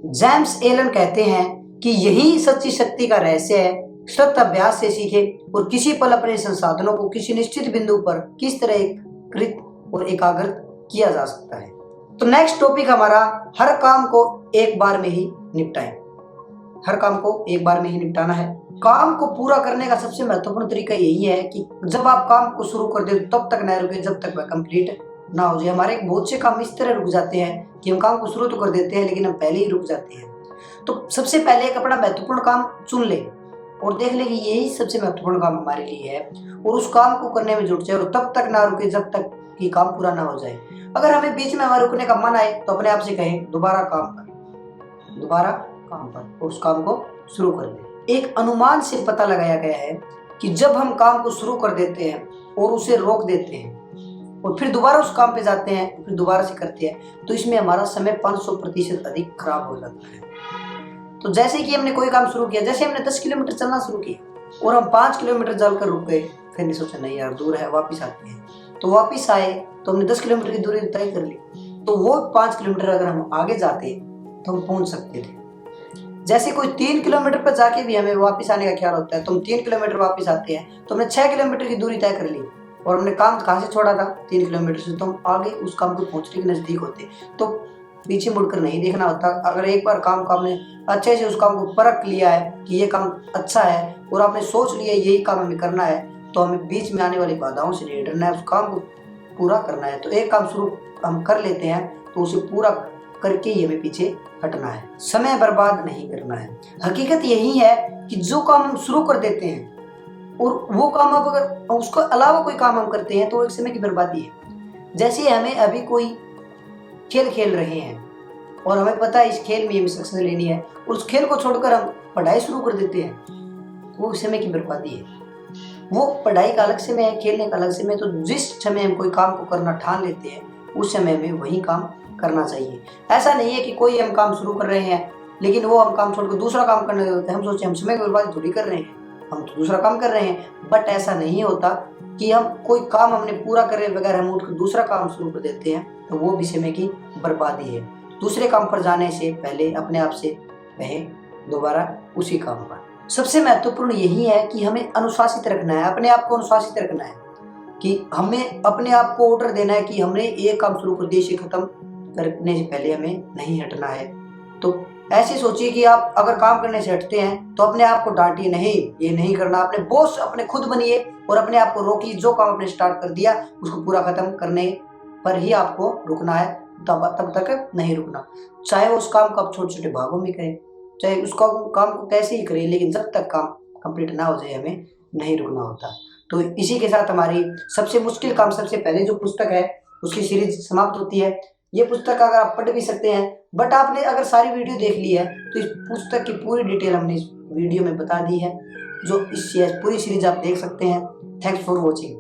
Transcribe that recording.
James Allen कहते हैं कि यही सच्ची शक्ति का रहस्य है। सतत अभ्यास से सीखे और किसी पल अपने संसाधनों को किसी निश्चित बिंदु पर किस तरह एकीकृत और एकाग्रत किया जा सकता है। तो नेक्स्ट टॉपिक हमारा, हर काम को एक बार में ही निपटाएं। हर काम को एक बार में ही निपटाना है। काम को पूरा करने का सबसे महत्वपूर्ण तरीका यही है कि जब आप काम को शुरू कर दे तब तक न रुके जब तक वह कंप्लीट ना हो जाए। हमारे बहुत से काम इस तरह रुक जाते हैं कि हम काम को शुरू तो कर देते हैं लेकिन हम पहले ही रुक जाते हैं। तो सबसे पहले एक अपना महत्वपूर्ण काम चुन ले और देख ले कि यही सबसे महत्वपूर्ण काम हमारे लिए है और उस काम को करने में जुट जाए और तब तक ना रुके जब तक कि काम पूरा ना हो जाए। अगर हमें बीच में हमारे रुकने का मन आए तो अपने आप से कहें दोबारा काम पर और उस काम को शुरू कर दे। एक अनुमान से पता लगाया गया है कि जब हम काम को शुरू कर देते हैं और उसे रोक देते हैं और फिर दोबारा उस काम पे जाते हैं, फिर दोबारा से करते हैं, तो इसमें हमारा समय 500% अधिक खराब हो जाता है। तो जैसे कि हमने कोई काम शुरू किया, जैसे हमने 10 किलोमीटर चलना शुरू किया और हम 5 किलोमीटर चलकर रुक गए, फिर नहीं सोचा नहीं यार दूर है, वापिस आते हैं। तो वापिस आए तो हमने 10 किलोमीटर की दूरी तय कर ली, तो वो 5 किलोमीटर अगर हम आगे जाते तो हम पहुंच सकते थे। जैसे कोई 3 किलोमीटर पर जाके भी हमें वापस आने का ख्याल होता है, तो हम 3 किलोमीटर वापस आते हैं, तो हमने 6 किलोमीटर की दूरी तय कर ली और हमने काम कहाँ से छोड़ा था, 3 किलोमीटर से, तो हम आगे उस काम को पहुंचने के नजदीक होते। तो पीछे मुड़कर नहीं देखना होता। अगर एक बार काम को आपने अच्छे से उस काम को परख लिया है कि ये काम अच्छा है और आपने सोच लिया यही काम हमें करना है, तो हमें बीच में आने वाली बाधाओं से नहीं डरना है, उस काम को पूरा करना है। तो एक काम शुरू हम कर लेते हैं तो उसे पूरा करके ही हमें पीछे हटना है, समय बर्बाद नहीं करना है। हकीकत यही है कि जो काम हम शुरू कर देते हैं और वो काम अब अगर उसको अलावा कोई काम हम करते हैं तो एक समय की बर्बादी है। जैसे हमें अभी कोई खेल खेल रहे हैं और हमें पता है इस खेल में हमें सक्सेस लेनी है और उस खेल को छोड़कर हम पढ़ाई शुरू कर देते हैं, तो वो समय की बर्बादी है। वो पढ़ाई का अलग समय है, खेलने का अलग समय है। तो जिस समय हम कोई काम को करना ठान लेते हैं उस समय में वही काम करना चाहिए। ऐसा नहीं है कि कोई हम काम शुरू कर रहे हैं लेकिन वो हम काम छोड़कर दूसरा काम करने लगते हैं, हम सोचे हम समय की बर्बादी थोड़ी कर रहे हैं, हम तो दूसरा काम कर रहे हैं। बट ऐसा नहीं होता कि हम कोई काम हमने पूरा करे बगैर हम उठकर दूसरा काम शुरू कर देते हैं, तो वो भी समय की बर्बादी है। दूसरे काम पर जाने से पहले अपने आप से कहें दोबारा उसी काम पर। सबसे महत्वपूर्ण यही है कि हमें अनुशासित रखना है, अपने आप को अनुशासित रखना है कि हमें अपने आप को ऑर्डर देना है कि हमने ये काम शुरू कर दिया, इसे खत्म करने से पहले हमें नहीं हटना है। तो ऐसे सोचिए कि आप अगर काम करने से हटते हैं तो अपने आप को डांटिए, नहीं ये नहीं करना। अपने बॉस अपने खुद बनिए और अपने आप को रोकिए। जो काम आपने स्टार्ट कर दिया उसको पूरा खत्म करने पर ही आपको रुकना है, तब तक नहीं रुकना। चाहे वो उस काम को आप छोटे छोटे भागों में करें, चाहे उस काम को कैसे ही करें, लेकिन जब तक काम कंप्लीट ना हो जाए हमें नहीं रुकना होता। तो इसी के साथ हमारी सबसे मुश्किल काम सबसे पहले जो पुस्तक है उसकी सीरीज समाप्त होती है। ये पुस्तक अगर आप पढ़ भी सकते हैं, बट आपने अगर सारी वीडियो देख ली है तो इस पुस्तक की पूरी डिटेल हमने इस वीडियो में बता दी है, जो इस पूरी सीरीज आप देख सकते हैं। Thanks for watching.